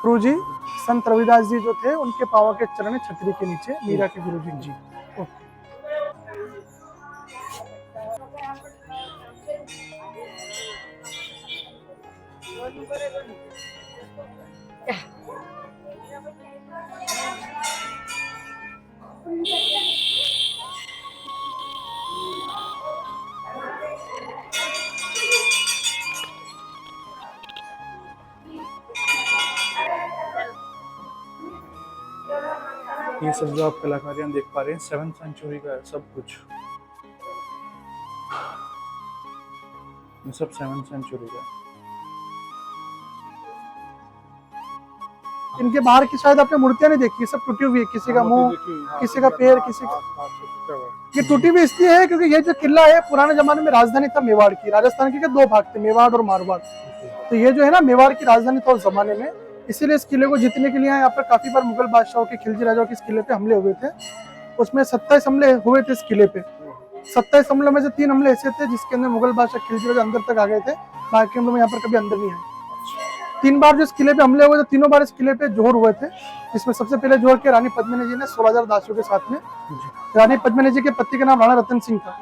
गुरु जी संत रविदास जी जो थे उनके पावा के चरण है छतरी के नीचे, मीरा के गुरु जी। जी। ये सब जो आप कलाकारियां देख पा रहे हैं 7th सेंचुरी का है सब कुछ, ये सब 7th सेंचुरी का। इनके बाहर की शायद आपने मूर्तियां नहीं देखी, सब टूटी हुई है, किसी का मुंह, किसी का पैर, किसी का। ये टूटी हुई इसलिए है क्योंकि ये जो किला है पुराने जमाने में राजधानी था मेवाड़ की। राजस्थान के दो भाग थे, मेवाड़ और मारवाड़। तो ये जो है ना मेवाड़ की राजधानी था उस जमाने में, इसीलिए इस किले को जीतने के लिए यहाँ पर काफी बार मुगल बादशाहों के, खिलजी राजाओं के इस किले पे हमले हुए थे। उसमें 27 हमले हुए थे इस किले पे। 27 हमलों में से 3 हमले ऐसे थे जिसके अंदर मुगल बादशाह खिलजी राजा अंदर तक आ गए थे, बाकी हमलों में यहाँ पर कभी अंदर नहीं आए। 3 बार जो इस किले पे हमले हुए थे, तीनों बार इस किले पे जोहर हुए थे, जिसमें सबसे पहले जोहर के रानी पद्मिनी जी ने 16,000 दासियों के साथ में। रानी पद्मिनी जी के पति का नाम राणा रतन सिंह था,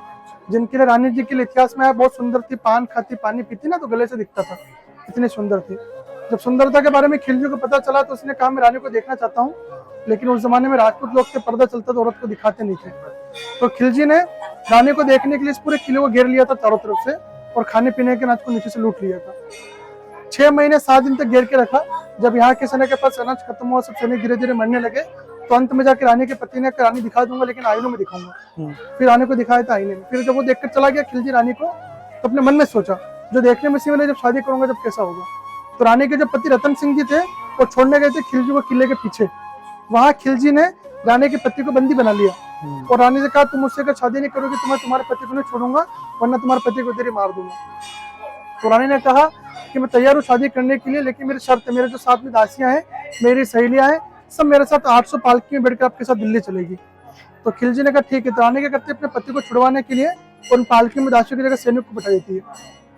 जिनके लिए रानी जी के इतिहास में बहुत सुंदर थी, पान खाती, पानी पीती ना तो गले से दिखता था, इतनी सुंदर थी। जब सुंदरता के बारे में खिलजी को पता चला तो उसने कहा मैं रानी को देखना चाहता हूँ, लेकिन उस जमाने में राजपूत लोग थे, पर्दा चलता तो औरत को दिखाते नहीं थे। तो खिलजी ने रानी को देखने के लिए इस पूरे किले को घेर लिया था चारों तरफ से, और खाने पीने के अनाज को नीचे से लूट लिया था। 6 महीने 7 दिन तक घेर के रखा। जब यहाँ के सेना के पास अनाज खत्म हुआ, सब सैनिक धीरे धीरे मरने लगे, तो अंत में जाके रानी के पति ने रानी दिखा दूंगा लेकिन आईनों में दिखाऊंगा। फिर रानी को दिखाया था आईने में। फिर जब वो देखकर चला गया खिलजी रानी को, तो अपने मन में सोचा जो देखने में सिविल है, जब शादी करूंगा जब कैसा होगा। तो रानी के जो पति रतन सिंह जी थे वो छोड़ने गए थे खिलजी को किले के पीछे। वहां खिलजी ने रानी के पति को बंदी बना लिया और रानी से कहा तुम मुझसे अगर शादी नहीं करोगे तो मैं तुम्हारे पति को नहीं छोड़ूंगा, वरना तुम्हारे पति को तेरे मार दूंगा। तो रानी ने कहा कि मैं तैयार हूँ शादी करने के लिए, लेकिन मेरी शर्त है, मेरे जो साथ में दासियां हैं, मेरी सहेलियां हैं, सब मेरे साथ 800 पालकी में बैठकर आपके साथ दिल्ली चलेगी। तो खिलजी ने कहा ठीक है। तो रानी क्या करती है, अपने पति को छुड़वाने के लिए उन पालकी में दासियों की जगह सैनिक को बैठा देती है।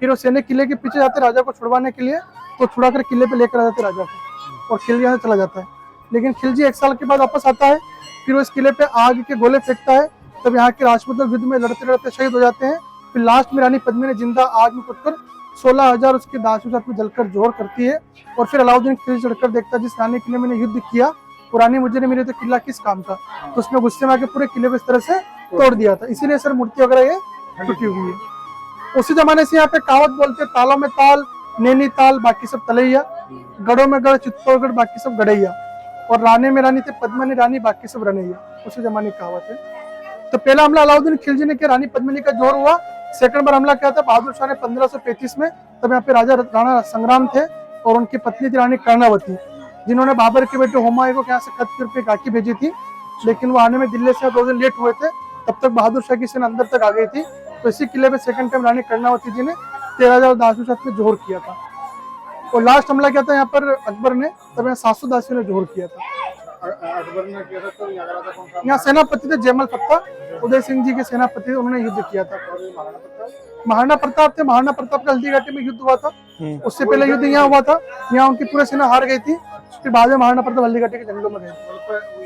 फिर वो सैनिक किले के पीछे जाते राजा को छुड़वाने के लिए, तो छुड़ाकर किले पे लेकर आ जाते राजा को, और खिलजी यहाँ से चला जाता है। लेकिन खिलजी 1 साल के बाद वापस आता है, फिर वो इस किले पे आग के गोले फेंकता है। तब यहाँ के राजपूत लोग युद्ध में लड़ते लड़ते शहीद हो जाते हैं। फिर लास्ट में रानी पद्मिनी जिंदा आग में कूदकर 16,000 उसके दासियों साथ में जलकर जोहर करती है। और फिर अलाउद्दीन किले चढ़कर देखता है जिस रानी किले में युद्ध किया वो रानी मुझे ने मेरे तो किला किस काम का, तो उसमें गुस्से में आके पूरे किले को इस तरह से तोड़ दिया था। इसीलिए सर मूर्ति वगैरह ये टूटी हुई है। उसी जमाने से यहाँ पे कहावत बोलते हैं, तालों में ताल, नैनीताल, बाकी सब तलैया, गढ़ों में गढ़, चित्तौड़गढ़, बाकी सब गढ़ैया, और रानी में रानी थे पद्मिनी रानी, बाकी सब रनैया। उसी जमाने की कहावत है। तो पहला हमला अलाउद्दीन खिलजी ने किया, रानी पद्मिनी का जोहर हुआ। सेकंड बार हमला किया था बहादुर शाह ने 1535 में। तब यहाँ पे राजा राणा संग्राम थे और उनकी पत्नी थी रानी कर्णावती, जिन्होंने बाबर के बेटे हुमायूं को यहाँ से खत के रूप में गाकी भेजी थी, लेकिन वो आने में दिल्ली से 2 दिन लेट हुए थे। तब तक बहादुर शाह की सेना अंदर तक आ गई थी। तो इसी किले पे सेकंड टाइम रानी कर्णावती जी ने 13,000 दासियों के साथ में जोहर किया था। और लास्ट हमला किया था यहाँ पर अकबर ने, तब यहाँ 700 दासियों ने जोहर किया था। अकबर ने किया था, तो यहाँ सेनापति थे जयमल पत्ता, उदय सिंह जी के सेनापति, उन्होंने युद्ध किया था। महाराणा प्रताप थे, महाराणा प्रताप का हल्दी घाटी में युद्ध हुआ था। उससे पहले युद्ध यहाँ हुआ था, यहाँ उनकी पूरी सेना हार गई थी। फिर बाद में महाराणा प्रताप हल्दी घाटी के जंगलों में गए,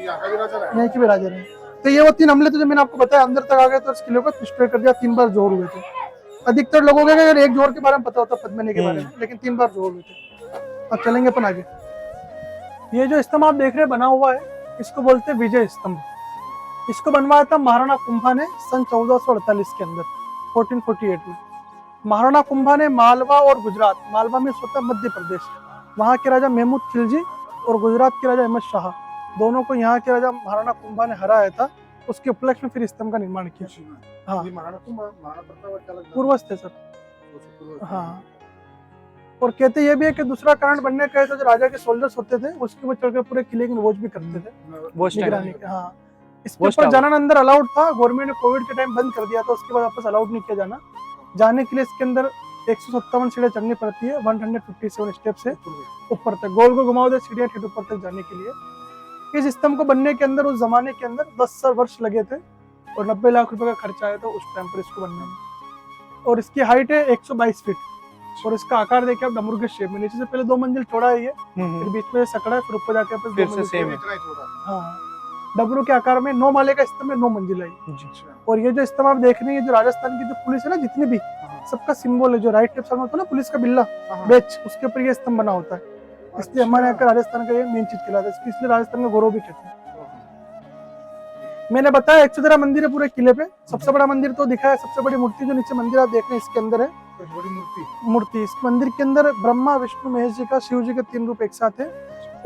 यहाँ के भी राजा रहे। तो ये वो 3 हमले थे जो मैंने आपको बताया, अंदर तक आ गए तो इस किले को डिस्ट्रॉय कर दिया। 3 बार जोहर हुए थे। अधिकतर लोगों को अगर एक जोहर के बारे में पता होता पद्मिनी के बारे में, लेकिन 3 बार जोहर हुए थे। अब चलेंगे अपन आगे। ये जो स्तंभ आप देख रहे हैं बना हुआ है, इसको बोलते हैं विजय स्तंभ। इसको बनवाया था महाराणा कुंभा ने सन 1448 के अंदर, 1448 में। महाराणा कुंभा ने मालवा और गुजरात, मालवा में होता मध्य प्रदेश, वहाँ के राजा महमूद खिलजी और गुजरात के राजा अहमद शाह, दोनों को यहाँ के राजा महाराणा कुंभा ने हराया था। उसके उपलक्ष्य में फिर स्तंभ का निर्माण किया। हाँ, पूर्वज थे सर। हाँ, और कहते ये भी है कि दूसरा कारण बनने का है तो जो राजा के सोल्जर्स होते थे उसके ऊपर चढ़कर पूरे किले की वॉच भी करते थे, निगरानी के। हाँ, इसके ऊपर जाना अंदर अलाउड था, गवर्नमेंट ने कोविड के टाइम बंद कर दिया था, उसके बाद वापस अलाउड नहीं किया जाना। जाने के लिए इसके अंदर 157 सीढ़ियां चढ़नी पड़ती है, 157 स्टेप से ऊपर तक, गोल को घुमाओ सीढ़ियां ठीक ऊपर तक जाने के लिए। इस स्तंभ को बनने के अंदर उस जमाने के अंदर 10 वर्ष लगे थे और 90 लाख रुपए का खर्चा आया था उस टाइम पर इसको बनने में। और इसकी हाइट है 122 फीट, और इसका आकार देखिए आप डमरू के शेप में, नीचे से पहले 2 मंजिल चौड़ा है ये, फिर बीच में सकड़ा है, फिर ऊपर जाके आप फिर से सेम है। इतना ही छोटा। हाँ, डमरू के आकार में 9 माले का स्तंभ है, 9 मंजिल है ये। जी। और ये जो स्तंभ आप देख रहे हैं, ये जो राजस्थान की जो पुलिस है ना, जितनी भी सबका सिंबल है, जो राइट लेफ्ट साइड में होता है ना पुलिस का बिल्ला बेच, उसके ऊपर ये स्तंभ बना होता है। इसलिए हमारे यहाँ का राजस्थान का ये मेन चीज कहलाता है, इसलिए राजस्थान का गौरव भी कहते हैं। मैंने बताया 113 मंदिर है पूरे किले पे। सबसे बड़ा मंदिर तो दिखा है, सबसे बड़ी मूर्ति जो नीचे मंदिर आप देख रहे हैं इसके अंदर है बड़ी मूर्ति। इस मंदिर के अंदर ब्रह्मा विष्णु महेश जी का, शिव जी के 3 रूप एक साथ है।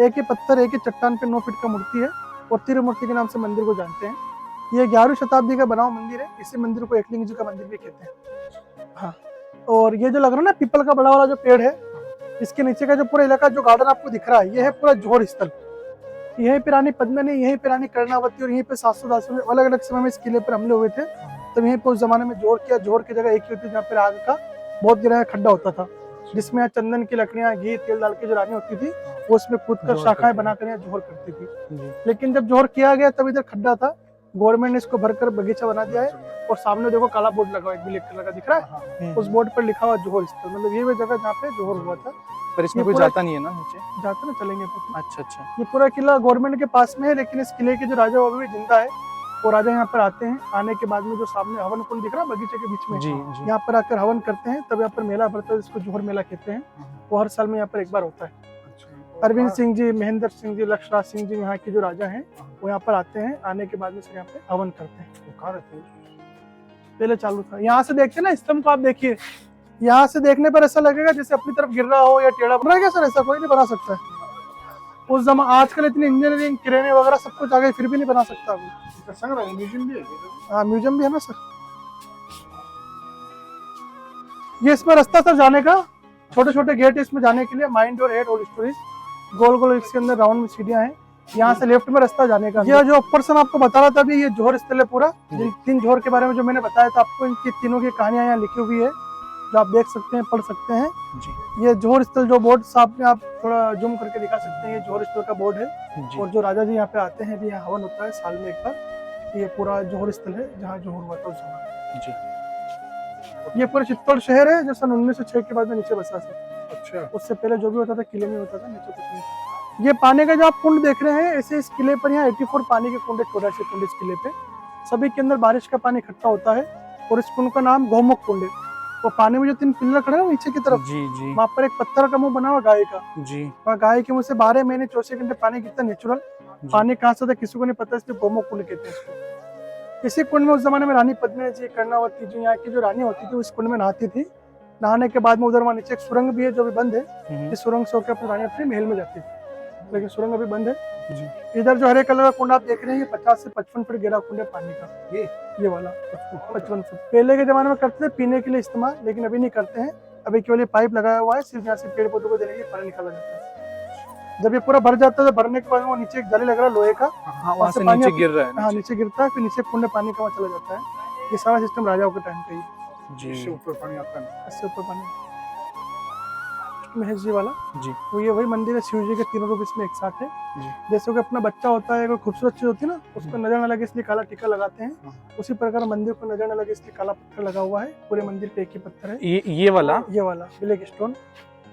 एक ही पत्थर, एक ही चट्टान पे 9 फीट का मूर्ति है, और त्रिमूर्ति के नाम से मंदिर को जानते हैं। ये 11वीं शताब्दी का बना हुआ मंदिर है। इसी मंदिर को एकलिंग जी का मंदिर भी कहते हैं। हाँ, और ये जो लग रहा है ना पीपल का बड़ा वाला जो पेड़ है, इसके नीचे का जो पूरा इलाका, जो गार्डन आपको दिख रहा है, ये है पूरा जोहर स्थल। यहीं पे रानी पद्मिनी, यहीं पे रानी कर्णावती, और यहीं पे 710 में अलग अलग समय में इस किले पर हमले हुए थे। तब यहीं पे उस जमाने में जोहर किया। जोहर की जगह एक ही होती जहाँ पे आग का बहुत गहरा खड्डा होता था, जिसमें यहाँ चंदन की लकड़ियां, घी, तेल डाल के जो रानी होती थी, वो उसमें कूद कर शाखाएं बनाकर यहाँ जोहर करती थी। लेकिन जब जोहर किया गया तब इधर खड्डा था, गवर्नमेंट ने इसको भरकर बगीचा बना दिया है। और सामने देखो काला बोर्ड लगा हुआ है, ब्लैक कलर का दिख रहा है, उस बोर्ड पर लिखा हुआ जोहर स्थल, मतलब ये वो जगह जहाँ पे जोहर हुआ था। पर इसमें कोई जाता नहीं है ना नीचे? जाते ना, चलेंगे। अच्छा। ये पूरा किला गवर्नमेंट के पास में है, लेकिन इस किले के जो राजा वो अभी भी जिंदा है। वो राजा यहाँ पर आते हैं, आने के बाद में जो सामने हवन कुंड दिख रहा है बगीचे के बीच में, जी। यहाँ पर आकर हवन करते हैं। तब यहाँ पर मेला भरता है, जिसको जोहर मेला कहते हैं। वो हर साल में यहाँ पर एक बार होता है। अरविंद सिंह जी, महेंद्र सिंह जी, लक्ष्मण सिंह जी यहाँ के जो राजा हैं, वो यहाँ पर आते हैं। आने के बाद में यहाँ पे हवन करते हैं। पहले चालू था, यहाँ से देखते ना स्तंभ को, आप देखिए, यहाँ से देखने पर ऐसा लगेगा जैसे अपनी तरफ गिर रहा हो या टेढ़ा बन रहा है क्या सर? ऐसा कोई नहीं बना सकता है उस जमाने। आजकल इतनी इंजीनियरिंग, क्रेनें वगैरह सब कुछ आ गई, फिर भी नहीं बना सकता कोई। संग्रहालय म्यूजियम भी है। हाँ, म्यूजियम भी है ना सर। ये इसमें रास्ता सर जाने का, छोटे छोटे गेट इसमें जाने के लिए, माइंड और हेड और स्टोरेज, गोल गोल इसके अंदर राउंड में सीढ़ियां हैं। यहाँ से लेफ्ट में रास्ता जाने का। ये जो ऊपर से मैं आपको बता रहा था अभी, ये जोहर स्थल है पूरा। जिन 3 जोहर के बारे में जो मैंने बताया था आपको, इनकी तीनों की कहानियां यहाँ लिखी हुई है, जो आप देख सकते हैं, पढ़ सकते हैं जी। ये जोहर स्थल जो बोर्ड सामने आप थोड़ा जूम करके दिखा सकते हैं, ये जोहर स्थल का बोर्ड है जी। और जो राजा जी यहाँ पे आते हैं, भी यहाँ हवन होता है साल में एक बार। ये पूरा जोहर स्थल है जहाँ जोहर हुआ था उस समय जी। ये पूरा चित्तौड़ शहर है जो सन 1906 के बाद में नीचे बसा था। अच्छा, उससे पहले जो भी होता था किले में होता था, नीचे कुछ नहीं था। ये पानी का जो आप कुंड देख रहे हैं, ऐसे इस किले पर यहाँ 84 पानी के कुंड है, छोटे से कुंड इस किले पे। सभी के अंदर बारिश का पानी इकट्ठा होता है, और इस कुंड का नाम गौमुख कुंड है। वो पानी में जो 3 पिलर खड़े हैं नीचे की तरफ जी, वहाँ पर एक पत्थर का मुंह बना हुआ गाय का जी। वहाँ गाय के मुंह से 12 महीने 24 घंटे पानी गिरता, नेचुरल पानी कहाँ से था किसी को नहीं पता, इसलिए गौमुख कुंड कहते हैं इसको। इसी कुंड में उस जमाने में रानी पद्मिनी जी, कर्णावती जी, यहाँ की जो रानी होती थी, उस कुंड में नहाती थी। नहाने के बाद में उधर वहाँ नीचे एक सुरंग भी है जो भी बंद है। इस सुरंग से होकर अपनी रानी अपने महल में जाती थी, लेकिन सुरंग अभी बंद है। इधर जो हरे कलर का कुंड आप देख रहे हैं, ये 50 से 55 फीट गहरा कुंड है पानी का। ये वाला 55 फीट पहले के जमाने में करते थे पीने के लिए इस्तेमाल, लेकिन अभी नहीं करते हैं। अभी केवल ये पाइप लगाया हुआ है, सिर्फ यहाँ से पेड़ पौधों को देने के लिए पानी निकाला जाता है। जब ये पूरा भर जाता है तो भरने के बाद वो नीचे एक जाली लग रहा है लोहे का, वहाँ से नीचे गिर रहा है। हाँ, नीचे गिरता है, फिर नीचे कुंड में पानी का वहाँ चला जाता है। ये सारा सिस्टम राजाओं के टाइम का ही जी। इससे ऊपर पानी आता है, इससे ऊपर पानी। महेश जी वाला जी, वो ये वही मंदिर है, शिव जी के 3 रूप इसमें एक साथ है जी। जैसे कि अपना बच्चा होता है, कोई खूबसूरत चीज होती है ना, उसको नजर न लगे इसलिए काला टीका लगाते हैं, उसी प्रकार मंदिर को नजर न लगे इसलिए काला पत्थर लगा हुआ है। पूरे मंदिर पे एक ही पत्थर है, ये वाला ब्लैक स्टोन।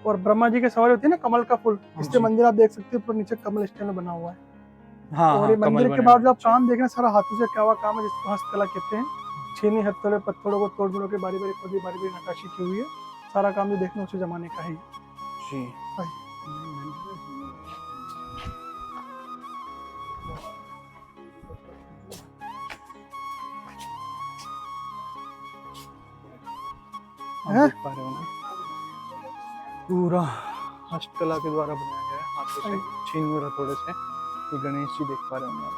और ब्रह्मा जी के सवारी होती है ना कमल का फूल, इसलिए मंदिर आप देख सकते हैं पूरा नीचे कमल स्टैंड बना हुआ है। और ये मंदिर के बाद जो आप काम देख रहे हैं, सारा हाथों से क्या हुआ काम है, जिसको हस्तकला कहते हैं। छीनी हथौड़े पत्थरों को तोड़ मोड़ के बारी बारी खोदी, बारी बारी नक्काशी की हुई है। सारा काम जो देखने उसी जमाने का है जी। देख पा रहे होंगे पूरा हस्तकला के द्वारा बनाया गया है, हाथों से छीन और हथौड़े से। ये गणेश जी देख पा रहे होंगे आप।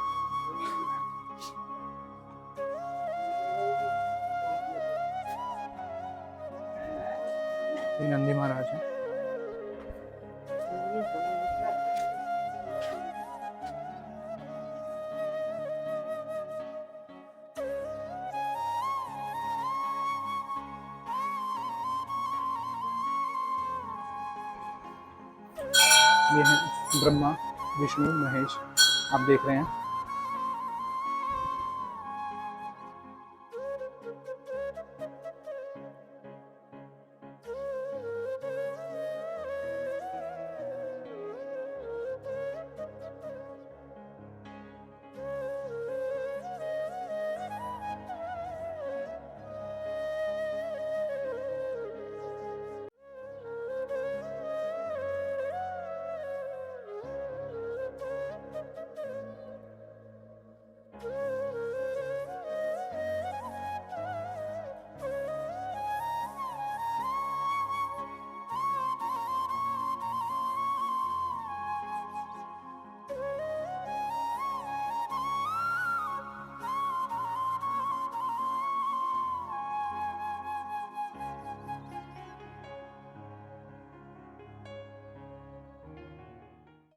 ये नंदी महाराज है। ये है ब्रह्मा विष्णु महेश, आप देख रहे हैं।